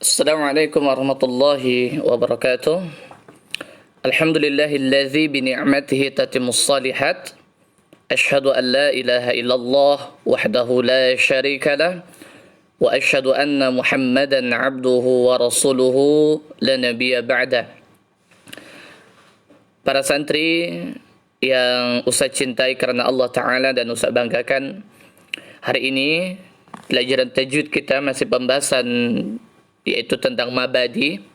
Assalamualaikum warahmatullahi wabarakatuh. Alhamdulillahilladzi bi ni'matihi tatimmus shalihat. Asyhadu an la ilaha illallah wahdahu la syarika lah wa asyhadu anna Muhammadan 'abduhu wa rasuluhu la nabiyya ba'da. Para santri yang Ustaz cintai karena Allah Ta'ala dan Ustaz banggakan, hari ini pelajaran tajwid kita masih pembahasan yaitu tentang mabadi,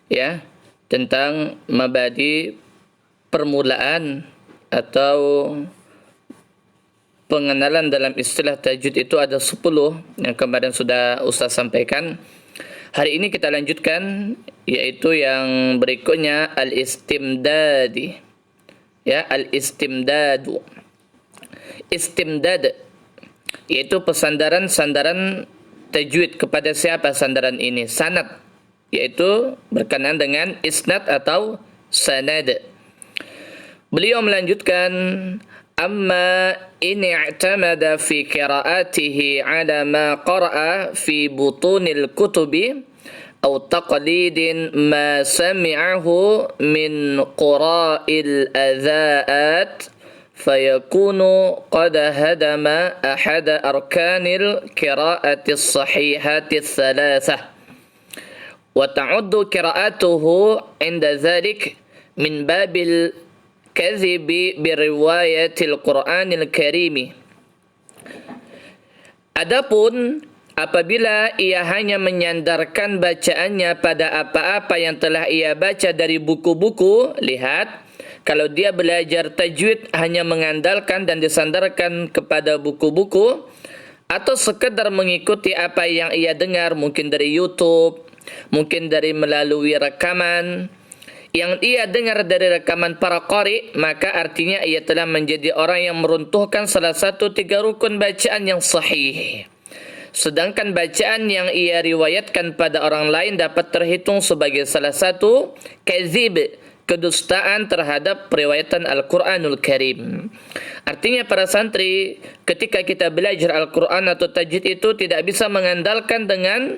ya, tentang mabadi permulaan atau pengenalan dalam istilah tajwid itu ada 10 yang kemarin sudah Ustaz sampaikan. Hari ini kita lanjutkan yaitu yang berikutnya al-istimdadi. Ya, al-istimdadu. Istimdad yaitu pesandaran-sandaran tajwid. Kepada siapa sandaran ini? Sanad, yaitu berkenaan dengan isnad atau sanad. Beliau melanjutkan, amma in i'tamada fi qiraatihi ala ma qara'a fi butunil kutubi aw taqlidin ma sami'ahu min qura'il adha'at فيكون قد هدم أحد أركان القراءة الصحيحة الثلاثة وتعد قراءته عند ذلك من باب الكذب برواية القرآن الكريم. Adapun apabila ia hanya menyandarkan bacaannya pada apa-apa yang telah ia baca dari buku-buku, lihat, kalau dia belajar tajwid hanya mengandalkan dan disandarkan kepada buku-buku atau sekedar mengikuti apa yang ia dengar mungkin dari YouTube, mungkin dari melalui rekaman yang ia dengar dari rekaman para qari, maka artinya ia telah menjadi orang yang meruntuhkan salah satu 3 rukun bacaan yang sahih. Sedangkan bacaan yang ia riwayatkan pada orang lain dapat terhitung sebagai salah satu kadzib, kedustaan terhadap periwayatan Al-Quranul Karim. Artinya para santri, ketika kita belajar Al-Quran atau tajwid itu tidak bisa mengandalkan dengan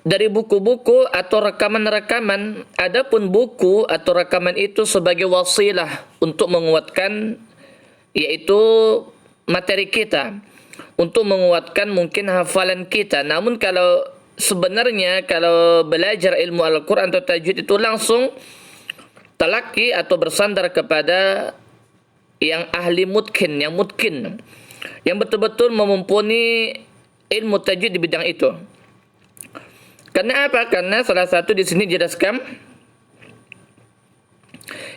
dari buku-buku atau rekaman-rekaman. Adapun buku atau rekaman itu sebagai wasilah untuk menguatkan yaitu materi kita, untuk menguatkan mungkin hafalan kita. Namun kalau sebenarnya kalau belajar ilmu Al-Quran atau tajwid itu langsung talaki atau bersandar kepada yang ahli mutkin, yang betul-betul memumpuni ilmu tajwid di bidang itu. Karena apa? Karena salah satu di sini jelaskan,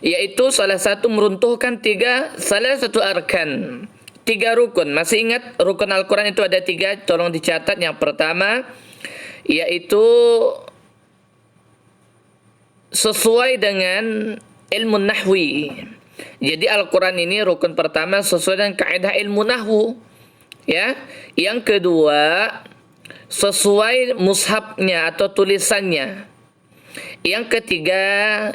yaitu salah satu meruntuhkan salah satu arkan, 3 rukun. Masih ingat rukun Al-Quran itu ada 3? Tolong dicatat. Yang pertama yaitu sesuai dengan ilmu nahwi. Jadi Al-Quran ini rukun pertama sesuai dengan kaidah ilmu nahwu, ya. Yang kedua sesuai mushafnya atau tulisannya. Yang ketiga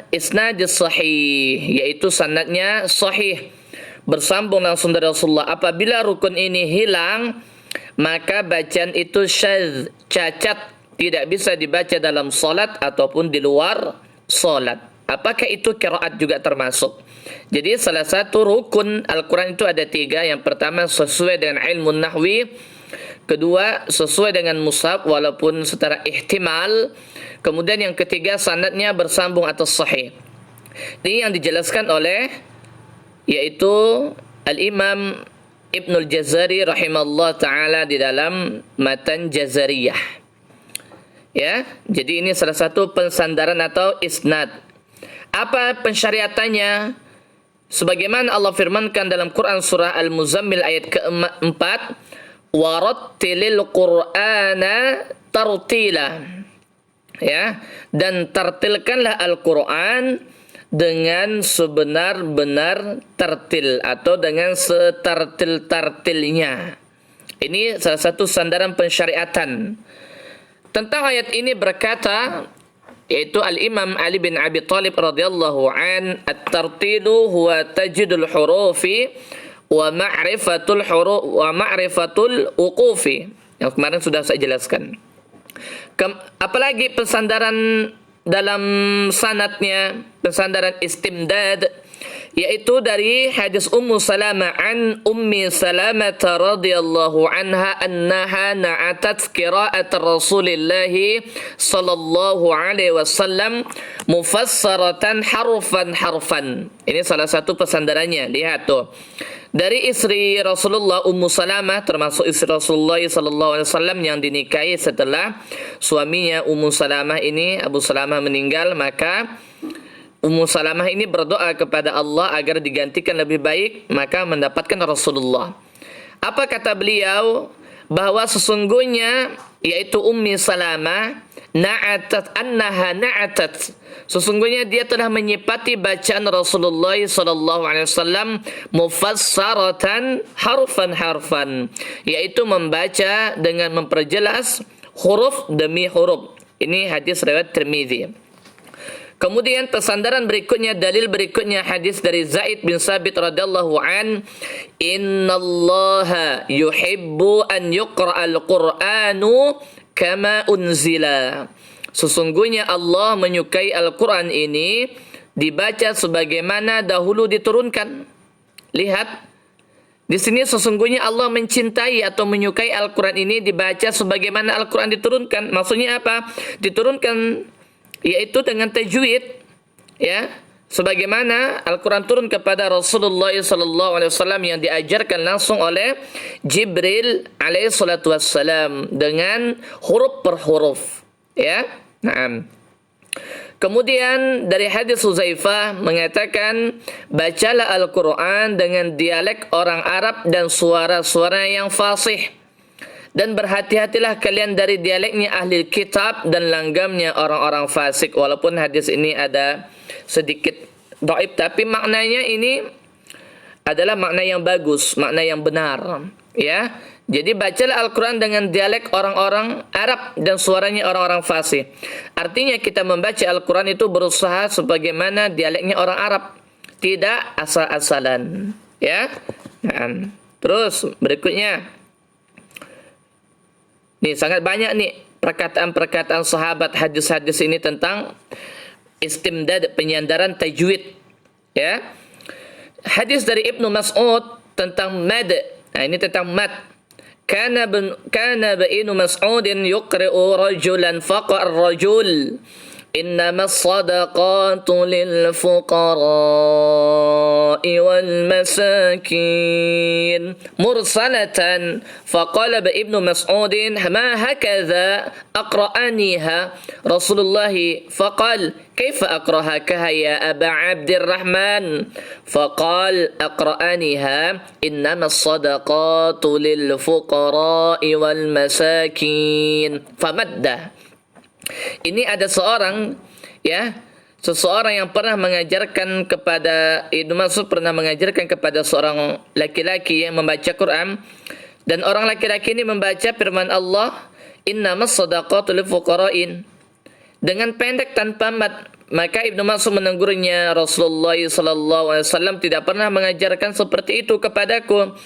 isnad sahih, yaitu sanadnya sahih, bersambung langsung dari Rasulullah. Apabila rukun ini hilang, maka bacaan itu syadz, cacat, tidak bisa dibaca dalam salat ataupun di luar salat. Apakah itu qiraat juga termasuk? Jadi salah satu rukun Al-Quran itu ada 3. Yang pertama sesuai dengan ilmu nahwi, kedua sesuai dengan mushaf walaupun secara ihtimal, kemudian yang ketiga sanadnya bersambung atau sahih. Ini yang dijelaskan oleh yaitu Al-Imam Ibnul Jazari rahimahullah ta'ala di dalam Matan Jazariyah. Ya, jadi ini salah satu pensandaran atau isnad. Apa pensyariatannya? Sebagaimana Allah firmankan dalam Quran surah Al-Muzammil ayat ke-4, warattilil Qur'ana tartila. Ya, dan tartilkanlah Al-Quran dengan sebenar-benar tartil atau dengan setartil-tartilnya. Ini salah satu sandaran pensyariatan. Tentang ayat ini berkata yaitu Al-Imam Ali bin Abi Thalib radhiyallahu an, at-tartilu huwa tajdidul hurufi wa ma'rifatul uqufi. Yang kemarin sudah saya jelaskan. Apalagi pensandaran dalam sanadnya, pensandaran istimdad, yaitu dari hadis Ummu Salamah an Ummi Salamah radhiyallahu anha annaha na'atat qira'at Rasulillah sallallahu alaihi wasallam mufassaratan harfan. Ini salah satu pesandarannya. Lihat tuh. Dari istri Rasulullah Ummu Salamah, termasuk istri Rasulullah sallallahu alaihi wasallam yang dinikahi setelah suaminya Ummu Salamah ini, Abu Salamah, meninggal, maka Ummu Salamah ini berdoa kepada Allah agar digantikan lebih baik, maka mendapatkan Rasulullah. Apa kata beliau? Bahwa sesungguhnya, yaitu Ummi Salamah, na'atat, sesungguhnya dia telah menyipati bacaan Rasulullah sallallahu alaihi wasallam mufassaratan harfan, yaitu membaca dengan memperjelas huruf demi huruf. Ini hadis riwayat Tirmizi. Kemudian pesandaran berikutnya, dalil berikutnya, hadis dari Zaid bin Sabit radhiyallahu an, innallaha yuhibbu an yuqra'al qur'anu kama unzila. Sesungguhnya Allah menyukai Al-Quran ini dibaca sebagaimana dahulu diturunkan. Lihat, di sini sesungguhnya Allah mencintai atau menyukai Al-Quran ini dibaca sebagaimana Al-Quran diturunkan. Maksudnya apa? Diturunkan yaitu dengan tajwid, ya, sebagaimana Al-Quran turun kepada Rasulullah sallallahu alaihi wasallam yang diajarkan langsung oleh Jibril alaihi salatu wassalam dengan huruf per huruf, ya. Naam. Kemudian dari hadis Huzaifah mengatakan, bacalah Al-Quran dengan dialek orang Arab dan suara-suara yang fasih, dan berhati-hatilah kalian dari dialeknya ahli kitab dan langgamnya orang-orang fasik. Walaupun hadis ini ada sedikit dhaif, tapi maknanya ini adalah makna yang bagus, makna yang benar, ya. Jadi bacalah Al-Quran dengan dialek orang-orang Arab dan suaranya orang-orang fasih. Artinya kita membaca Al-Quran itu berusaha sebagaimana dialeknya orang Arab, tidak asal-asalan, ya. Nah, terus berikutnya, nih sangat banyak nih perkataan-perkataan sahabat hadis-hadis ini tentang istimdad, penyandaran tajwid, ya. Hadis dari Ibnu Mas'ud tentang mad. Nah, ini tentang mad. Kana Ibnu Mas'udin yuqri'u rajulan faqar rajul إنما الصدقات للفقراء والمساكين مرسلة فقال ابن مسعود ما هكذا أقرأنيها رسول الله فقال كيف أقرأها يا أبا عبد الرحمن فقال أقرأنيها إنما الصدقات للفقراء والمساكين فمده. Ini ada seorang, ya, seseorang yang pernah mengajarkan kepada, Ibnu Mas'ud pernah mengajarkan kepada seorang laki-laki yang membaca Quran, dan orang laki-laki ini membaca firman Allah, innamas shadaqatu lil fuqara'in, dengan pendek tanpa mad. Maka Ibnu Mas'ud menegurnya, Rasulullah sallallahu alaihi wasallam tidak pernah mengajarkan seperti itu kepadaku.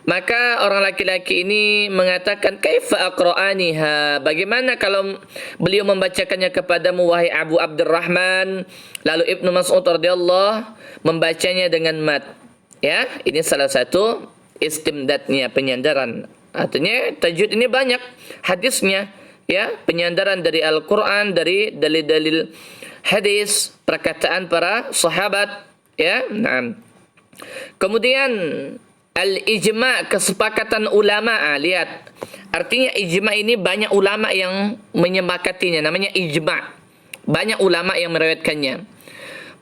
Maka orang laki-laki ini mengatakan, kaifa aqra'aniha, bagaimana kalau beliau membacakannya kepadamu wahai Abu Abdurrahman? Lalu Ibnu Mas'ud radhiyallahu membacanya dengan mad. Ya, ini salah satu istimdadnya, penyandaran. Artinya tajwid ini banyak hadisnya, ya, penyandaran dari Al-Qur'an, dari dalil-dalil hadis, perkataan para sahabat, ya. Nah, kemudian al-ijma', kesepakatan ulama. Lihat, artinya ijma' ini banyak ulama yang menyepakatinya, namanya ijma'. Banyak ulama yang meriwayatkannya.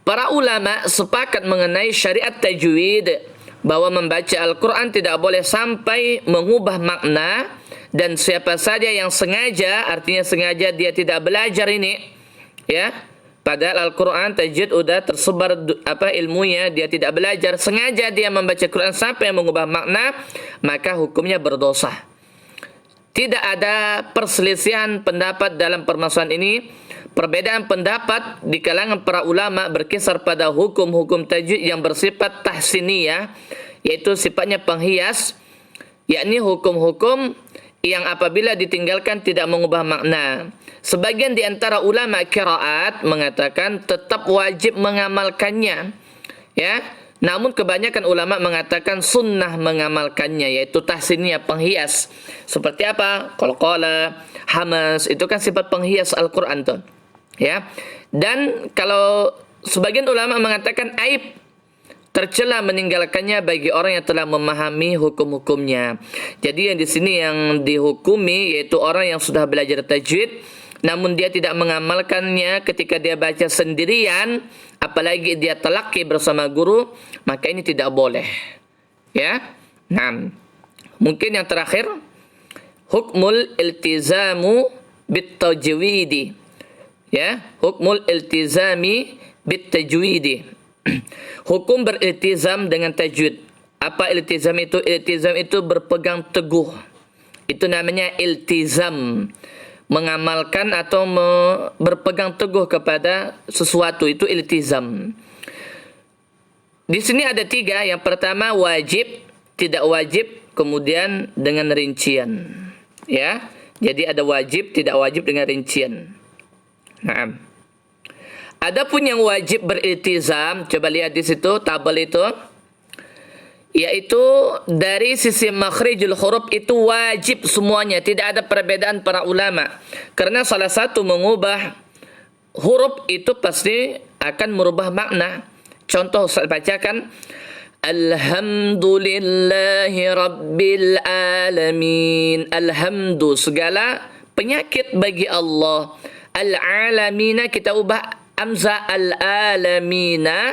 Para ulama sepakat mengenai syariat tajwid, bahwa membaca Al-Quran tidak boleh sampai mengubah makna, dan siapa saja yang sengaja, artinya sengaja dia tidak belajar ini, ya, padahal Al-Quran tajwid udah tersebar ilmunya, dia tidak belajar, sengaja dia membaca Quran sampai mengubah makna, maka hukumnya berdosa. Tidak ada perselisihan pendapat dalam permasalahan ini. Perbedaan pendapat di kalangan para ulama berkisar pada hukum-hukum tajwid yang bersifat tahsiniyah, yaitu sifatnya penghias, yakni hukum-hukum yang apabila ditinggalkan tidak mengubah makna. Sebagian di antara ulama qiraat mengatakan tetap wajib mengamalkannya. Ya. Namun kebanyakan ulama mengatakan sunnah mengamalkannya, yaitu tahsiniyah, penghias. Seperti apa? Qalqala, hamas, itu kan sifat penghias Al-Qur'an tuh. Ya. Dan kalau sebagian ulama mengatakan aib, tercela meninggalkannya bagi orang yang telah memahami hukum-hukumnya. Jadi yang di sini yang dihukumi yaitu orang yang sudah belajar tajwid namun dia tidak mengamalkannya ketika dia baca sendirian, apalagi dia talaqi bersama guru, maka ini tidak boleh. Ya. Nah, mungkin yang terakhir, hukmul iltizamu bitajwidi. Ya, hukmul iltizami bitajwidi. Hukum beriltizam dengan tajwid. Apa iltizam itu? Iltizam itu berpegang teguh. Itu namanya iltizam. Mengamalkan atau berpegang teguh kepada sesuatu, itu iltizam. Di sini ada 3. Yang pertama wajib, tidak wajib, kemudian dengan rincian. Ya, jadi ada wajib, tidak wajib dengan rincian. Nah, adapun yang wajib beriltizam, coba lihat di situ tabel itu, yaitu dari sisi makhrijul huruf itu wajib semuanya, tidak ada perbedaan para ulama. Karena salah satu mengubah huruf itu pasti akan merubah makna. Contoh saya bacakan, Alhamdulillahi Rabbil Alamin. Alhamdu, segala penyakit bagi Allah. Al-alamina kita ubah amza al-alamina,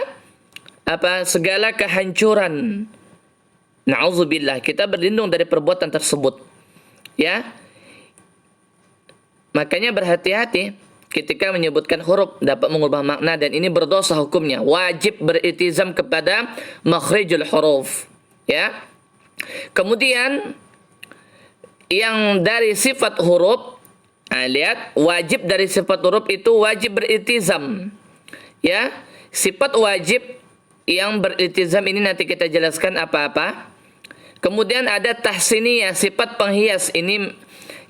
apa? Segala kehancuran. Na'udzubillah, kita berlindung dari perbuatan tersebut. Ya. Makanya berhati-hati ketika menyebutkan huruf dapat mengubah makna dan ini berdosa hukumnya. Wajib beriltizam kepada makhrijul huruf. Ya. Kemudian yang dari sifat huruf, lihat, wajib dari sifat huruf itu wajib beriltizam. Ya. Sifat wajib yang beriltizam ini nanti kita jelaskan apa-apa. Kemudian ada tahsiniyah, sifat penghias ini,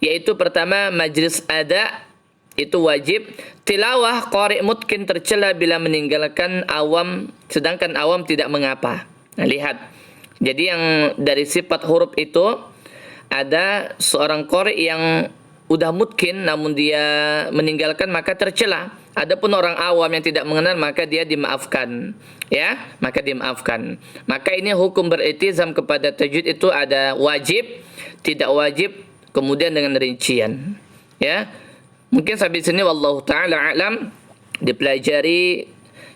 yaitu pertama majlis ada, itu wajib. Tilawah, qari mutkin tercela bila meninggalkan awam, sedangkan awam tidak mengapa. Nah, lihat. Jadi yang dari sifat huruf itu ada seorang qari yang udah mutkin namun dia meninggalkan maka tercela. Adapun orang awam yang tidak mengenal maka dia dimaafkan. Ya, maka dimaafkan. Maka ini hukum beriltizam kepada tajwid itu ada wajib, tidak wajib, kemudian dengan rincian. Ya. Mungkin sampai sini wallahu taala alam, dipelajari,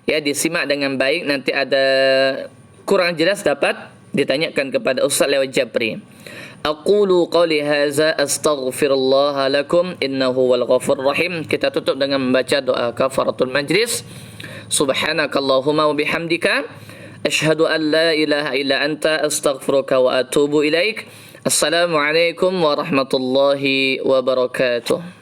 ya, disimak dengan baik, nanti ada kurang jelas dapat ditanyakan kepada Ustaz lewat Japri. Aqulu qawli hadza astaghfirullah lakum innahu wal ghafurur rahim. Kita tutup dengan membaca doa kafaratul majlis. Subhanakallahumma wa bihamdika asyhadu an la ilaha illa anta astaghfiruka wa atubu ilaik. Assalamualaikum warahmatullahi wabarakatuh.